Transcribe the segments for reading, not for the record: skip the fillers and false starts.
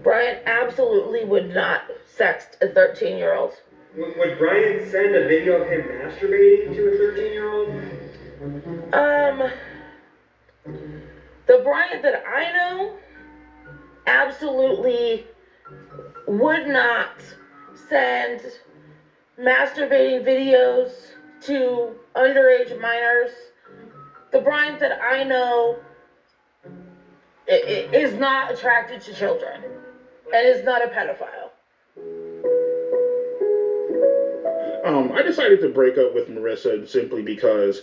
Brian absolutely would not sext a 13-year-old. Would Brian send a video of him masturbating to a 13-year-old? The Brian that I know absolutely would not send masturbating videos to underage minors. The Brian that I know is not attracted to children and is not a pedophile. I decided to break up with Marissa simply because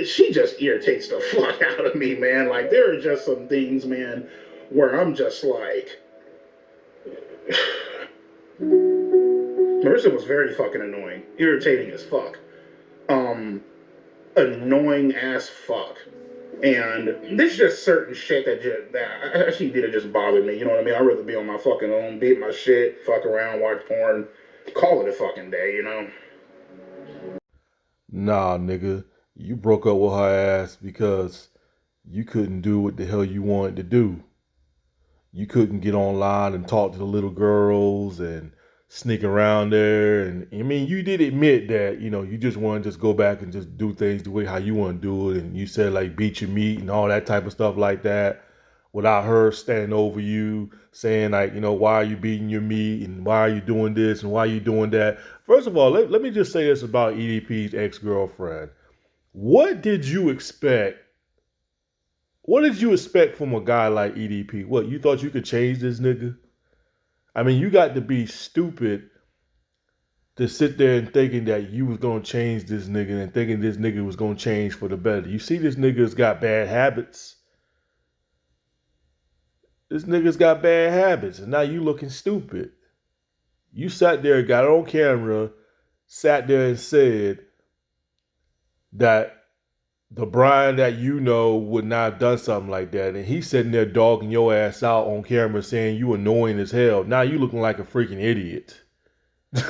she just irritates the fuck out of me, man. Like, there are just some things, man, where I'm just like... Marissa was very fucking annoying. Irritating as fuck. Annoying as fuck. And there's just certain shit that she did, it just bothered me. You know what I mean? I'd rather be on my fucking own, beat my shit, fuck around, watch porn, call it a fucking day, you know? Nah, nigga, you broke up with her ass because you couldn't do what the hell you wanted to do. You couldn't get online and talk to the little girls and sneak around there. And I mean, you did admit that, you just want to just go back and just do things the way how you want to do it. And you said like beat your meat and all that type of stuff like that without her standing over you saying like, why are you beating your meat and why are you doing this and why are you doing that? First of all, let me just say this about EDP's ex-girlfriend. What did you expect? What did you expect from a guy like EDP? What, you thought you could change this nigga? I mean, you got to be stupid to sit there and thinking that you was going to change this nigga and thinking this nigga was going to change for the better. You see this nigga's got bad habits. This nigga's got bad habits and now you looking stupid. You sat there, got it on camera, sat there and said that the Brian that you know would not have done something like that. And he's sitting there dogging your ass out on camera saying you annoying as hell. Now you looking like a freaking idiot.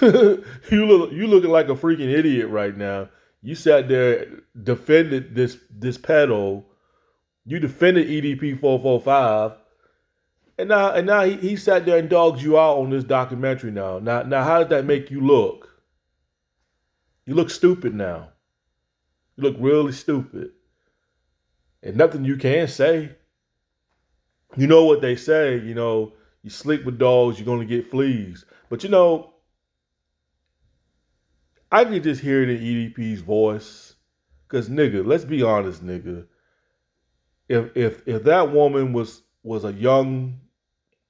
you looking like a freaking idiot right now. You sat there, defended this pedo. You defended Edp445. And now he sat there and dogged you out on this documentary now. Now how does that make you look? You look stupid now. You look really stupid. And nothing you can say. You know what they say, you sleep with dogs, you're going to get fleas. But I could just hear it in EDP's voice. Because nigga, let's be honest, nigga. If that woman was a young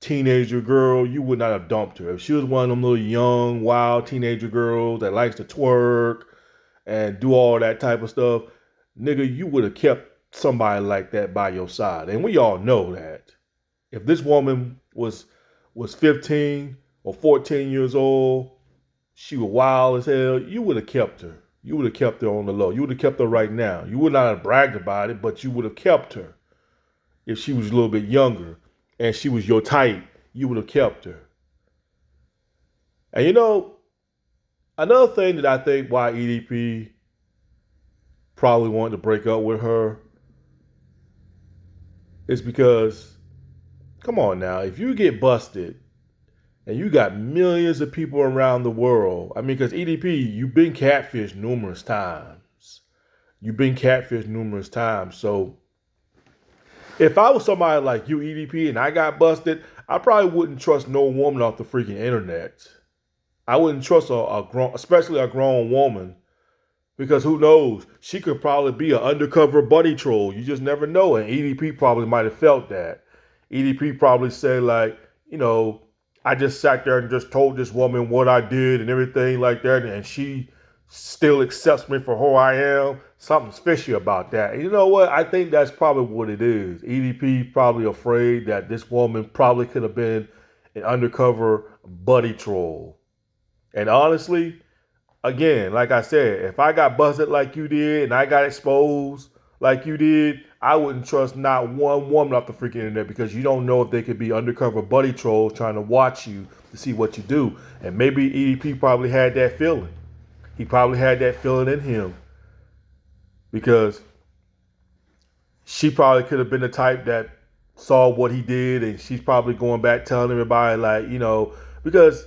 teenager girl, you would not have dumped her. If she was one of them little young, wild teenager girls that likes to twerk and do all that type of stuff, nigga, you would have kept somebody like that by your side. And we all know that. If this woman was 15 or 14 years old, she was wild as hell, you would have kept her. You would have kept her on the low. You would have kept her right now. You would not have bragged about it, but you would have kept her. If she was a little bit younger and she was your type, you would have kept her. And another thing that I think why EDP probably wanted to break up with her is because, come on now, if you get busted and you got millions of people around the world, I mean, because EDP, you've been catfished numerous times. So if I was somebody like you, EDP, and I got busted, I probably wouldn't trust no woman off the freaking internet. I wouldn't trust especially a grown woman, because who knows? She could probably be an undercover buddy troll. You just never know. And EDP probably might have felt that. EDP probably said like, I just sat there and just told this woman what I did and everything like that, and she still accepts me for who I am. Something's fishy about that. And you know what? I think that's probably what it is. EDP probably afraid that this woman probably could have been an undercover buddy troll. And honestly, again, like I said, if I got busted like you did and I got exposed like you did, I wouldn't trust not one woman off the freaking internet, because you don't know if they could be undercover buddy trolls trying to watch you to see what you do. And maybe EDP probably had that feeling. He probably had that feeling in him, because she probably could have been the type that saw what he did, and she's probably going back telling everybody, like, because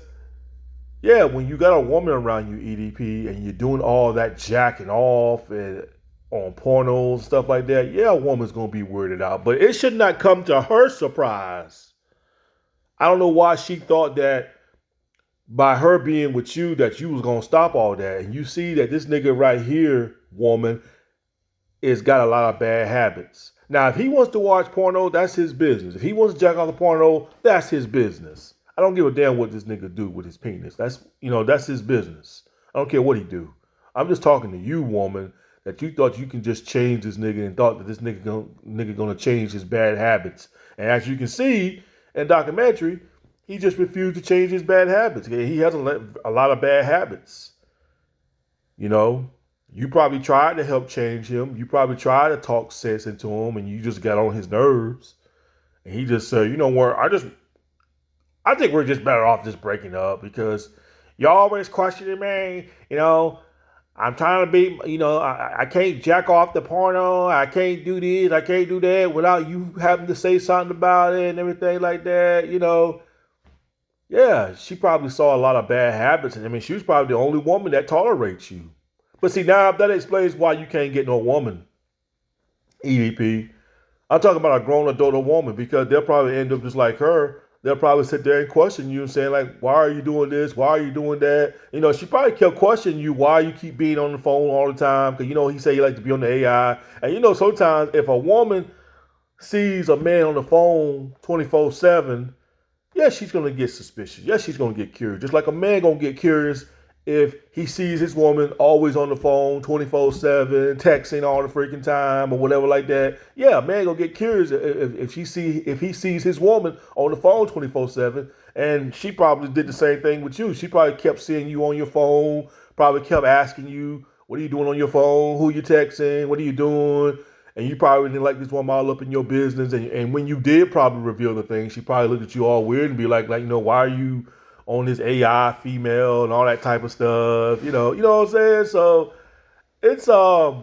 yeah, when you got a woman around you, EDP, and you're doing all that jacking off and on pornos, stuff like that, yeah, a woman's gonna be weirded out. But it should not come to her surprise. I don't know why she thought that by her being with you that you was gonna stop all that. And you see that this nigga right here, woman, is got a lot of bad habits. Now, if he wants to watch porno, that's his business. If he wants to jack off the porno, that's his business. I don't give a damn what this nigga do with his penis. That's his business. I don't care what he do. I'm just talking to you, woman, that you thought you can just change this nigga and thought that this nigga gonna change his bad habits. And as you can see in the documentary, he just refused to change his bad habits. He has a lot of bad habits. You probably tried to help change him. You probably tried to talk sense into him, and you just got on his nerves. And he just said, you know what, I think we're just better off just breaking up because you're always questioning me. I'm trying to be, I can't jack off the porno. I can't do this. I can't do that without you having to say something about it and everything like that. Yeah, she probably saw a lot of bad habits. And I mean, she was probably the only woman that tolerates you. But see, now that explains why you can't get no woman, EDP. I'm talking about a grown adult woman because they'll probably end up just like her. They'll probably sit there and question you and saying, like, why are you doing this? Why are you doing that? She probably kept questioning you why you keep being on the phone all the time. Because, he said he like to be on the AI. And, sometimes if a woman sees a man on the phone 24/7, yeah, she's going to get suspicious. Yeah, she's going to get curious. Just like a man going to get curious if he sees his woman always on the phone 24/7, texting all the freaking time or whatever like that. Yeah, a man gonna get curious if he sees his woman on the phone 24/7. And she probably did the same thing with you. She probably kept seeing you on your phone, probably kept asking you, what are you doing on your phone? Who you texting? What are you doing? And you probably didn't like this woman all up in your business. And when you did probably reveal the thing, she probably looked at you all weird and be like, why are you on this AI female and all that type of stuff, you know what I'm saying? So it's I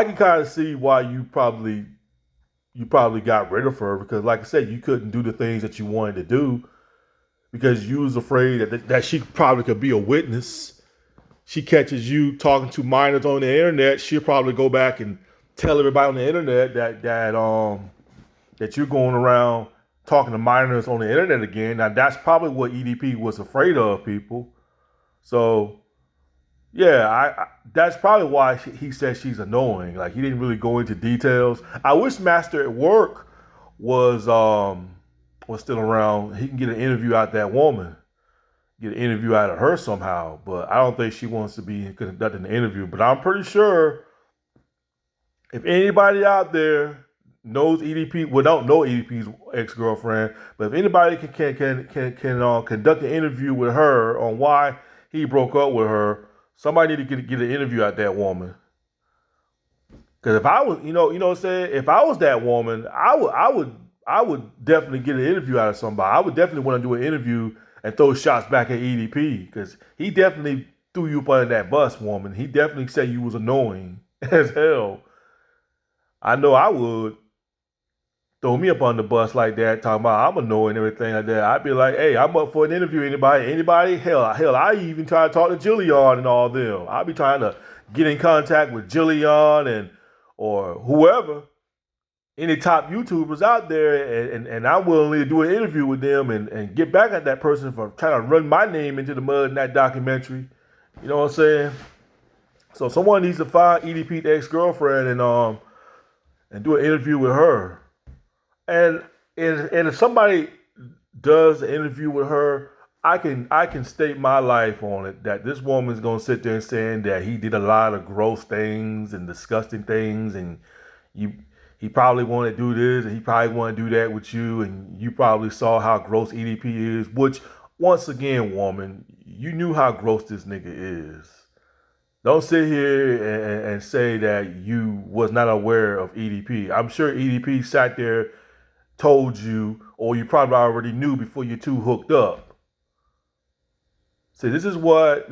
can kind of see why you probably got rid of her because, like I said, you couldn't do the things that you wanted to do because you was afraid that she probably could be a witness. She catches you talking to minors on the internet, she'll probably go back and tell everybody on the internet that you're going around talking to minors on the internet again. Now, that's probably what EDP was afraid of, people. So, yeah, I that's probably why he says she's annoying. Like, he didn't really go into details. I wish Master at Work was still around. He can get an interview out of that woman, get an interview out of her somehow. But I don't think she wants to be conducting the interview. But I'm pretty sure if anybody out there knows EDP, well, don't know EDP's ex-girlfriend, but if anybody can conduct an interview with her on why he broke up with her, somebody need to get an interview out that woman. Because if I was, what I'm saying, if I was that woman, I would definitely get an interview out of somebody. I would definitely want to do an interview and throw shots back at EDP because he definitely threw you up under that bus, woman. He definitely said you was annoying as hell. I know I would. Throw me up on the bus like that, talking about I'm annoying and everything like that. I'd be like, hey, I'm up for an interview. Anybody? Hell, I even try to talk to Jillian and all them. I'd be trying to get in contact with Jillian or whoever, any top YouTubers out there, and I'm willing to do an interview with them and get back at that person for trying to run my name into the mud in that documentary. You know what I'm saying? So someone needs to find EDP's ex-girlfriend and do an interview with her. And if somebody does an interview with her, I can state my life on it that this woman's gonna sit there and saying that he did a lot of gross things and disgusting things, and he probably want to do this and he probably want to do that with you, and you probably saw how gross EDP is. Which, once again, woman, you knew how gross this nigga is. Don't sit here and say that you was not aware of EDP. I'm sure EDP sat there, told you, or you probably already knew before you two hooked up. See, this is why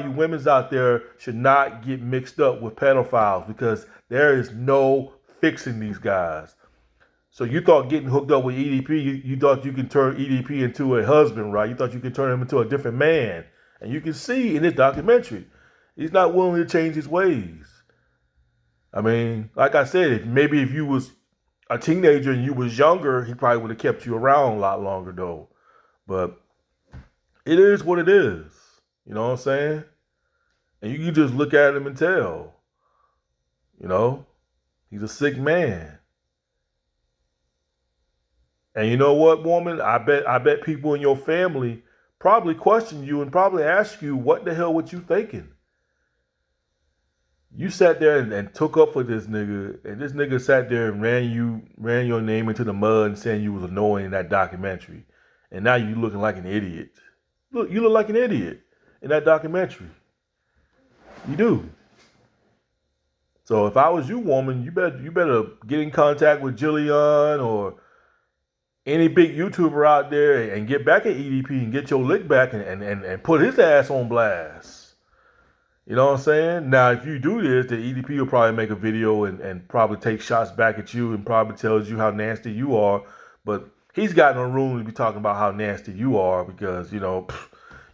you women's out there should not get mixed up with pedophiles, because there is no fixing these guys. So you thought getting hooked up with EDP, you thought you could turn EDP into a husband, right? You thought you could turn him into a different man. And you can see in this documentary, he's not willing to change his ways. I mean, like I said, if you was a teenager and you was younger, he probably would have kept you around a lot longer though. But it is what it is. You know what I'm saying? And you can just look at him and tell. You know, he's a sick man. And you know what, woman? I bet people in your family probably question you and probably ask you, what the hell was you thinking? You sat there and took up for this nigga, and this nigga sat there and ran your name into the mud and saying you was annoying in that documentary. And now you looking like an idiot. Look, you look like an idiot in that documentary. You do. So if I was you, woman, you better get in contact with Jillian or any big YouTuber out there and get back at EDP and get your lick back and put his ass on blast. You know what I'm saying? Now, if you do this, the EDP will probably make a video and probably take shots back at you and probably tells you how nasty you are. But he's got no room to be talking about how nasty you are because,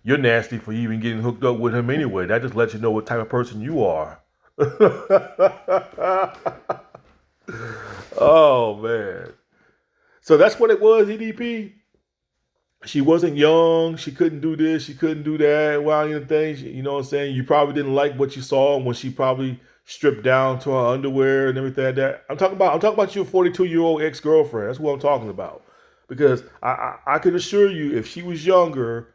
you're nasty for even getting hooked up with him anyway. That just lets you know what type of person you are. Oh, man. So that's what it was, EDP. She wasn't young. She couldn't do this. She couldn't do that. Well, things. You know what I'm saying? You probably didn't like what you saw when she probably stripped down to her underwear and everything like that. I'm talking about your 42-year-old ex-girlfriend. That's what I'm talking about. Because I can assure you, if she was younger,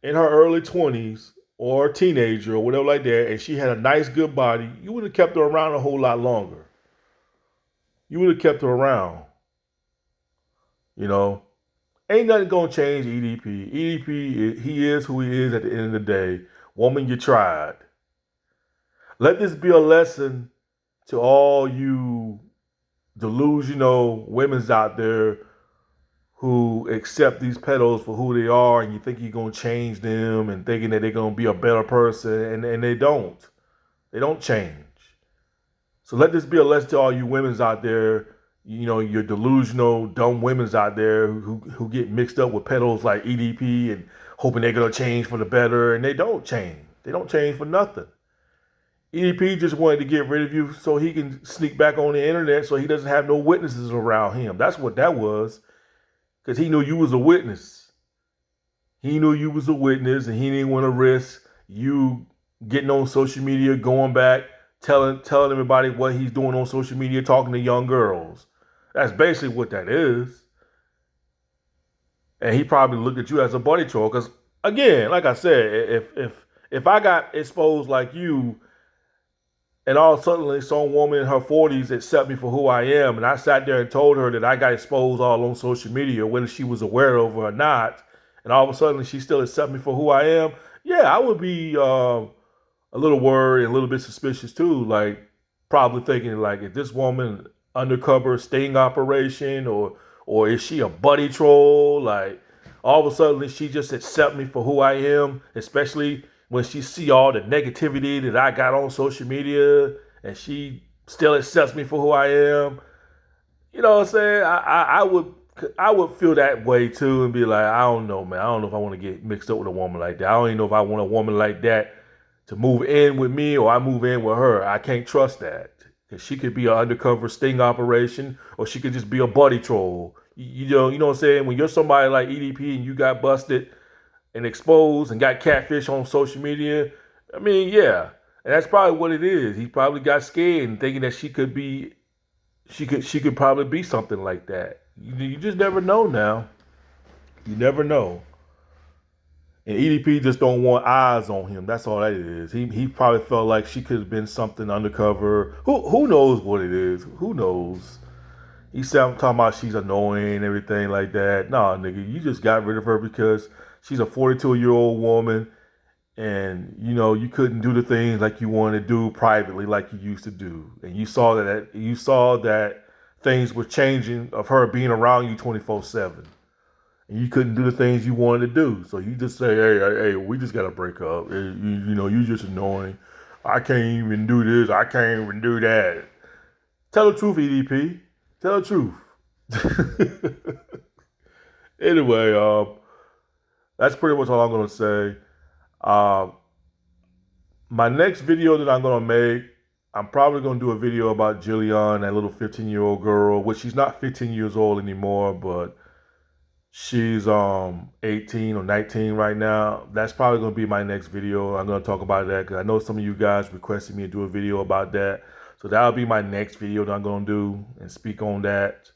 in her early 20s or a teenager or whatever like that, and she had a nice, good body, you would have kept her around a whole lot longer. You would have kept her around. Ain't nothing gonna change EDP. EDP, he is who he is at the end of the day. Woman, you tried. Let this be a lesson to all you delusional women's out there who accept these pedos for who they are and you think you're gonna change them and thinking that they're gonna be a better person and they don't. They don't change. So let this be a lesson to all you women's out there, your delusional, dumb women's out there who get mixed up with pedos like EDP and hoping they're going to change for the better, and they don't change. They don't change for nothing. EDP just wanted to get rid of you so he can sneak back on the internet so he doesn't have no witnesses around him. That's what that was, because he knew you was a witness. He knew you was a witness, and he didn't want to risk you getting on social media, going back, telling everybody what he's doing on social media, talking to young girls. That's basically what that is. And he probably looked at you as a buddy troll. Because again, like I said, if I got exposed like you, and all of a sudden some woman in her 40s accept me for who I am, and I sat there and told her that I got exposed all on social media, whether she was aware of it or not, and all of a sudden she still accept me for who I am, yeah, I would be a little worried and a little bit suspicious too. Like probably thinking like, is this woman undercover sting operation or is she a buddy troll? Like all of a sudden she just accept me for who I am, especially when she see all the negativity that I got on social media and she still accepts me for who I am. You know what I'm saying? I would feel that way too and be like, I don't know, man. I don't know if I want to get mixed up with a woman like that. I don't even know if I want a woman like that to move in with me or I move in with her. I can't trust that. Because she could be an undercover sting operation or she could just be a buddy troll. You know what I'm saying? When you're somebody like EDP and you got busted and exposed and got catfish on social media, I mean, yeah. And that's probably what it is. He probably got scared and thinking that she could probably be something like that. You just never know now. You never know. And EDP just don't want eyes on him. That's all that is. He probably felt like she could have been something undercover. Who knows what it is? Who knows? He said talking about she's annoying and everything like that. Nah, nigga, you just got rid of her because she's a 42-year-old woman and you couldn't do the things like you wanted to do privately like you used to do. And you saw that things were changing of her being around you 24/7. And you couldn't do the things you wanted to do. So you just say, hey, we just got to break up. You just annoying. I can't even do this. I can't even do that. Tell the truth, EDP. Tell the truth. Anyway, that's pretty much all I'm gonna say. Uh, my next video that I'm gonna make, I'm probably gonna do a video about Jillian, that little 15-year-old girl, which she's not 15 years old anymore, but she's 18 or 19 right now. That's probably gonna be my next video. I'm gonna talk about that because I know some of you guys requested me to do a video about that. So that'll be my next video that I'm gonna do and speak on that.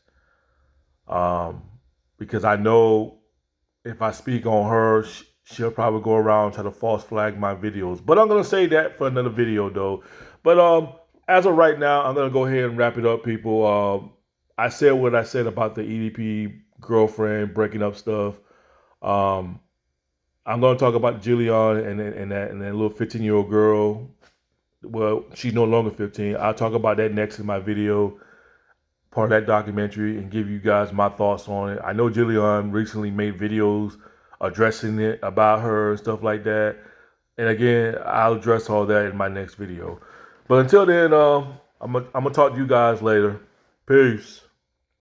Um, because I know if I speak on her, she'll probably go around and try to false flag my videos. But I'm gonna say that for another video though. But as of right now, I'm gonna go ahead and wrap it up, people. I said what I said about the EDP girlfriend breaking up stuff. Um, I'm gonna talk about Jillian and that little 15-year-old girl. Well, she's no longer 15. I'll talk about that next in my video, part of that documentary, and give you guys my thoughts on it. I know Jillian recently made videos addressing it about her and stuff like that. And again, I'll address all that in my next video. But until then, I'm gonna talk to you guys later. Peace.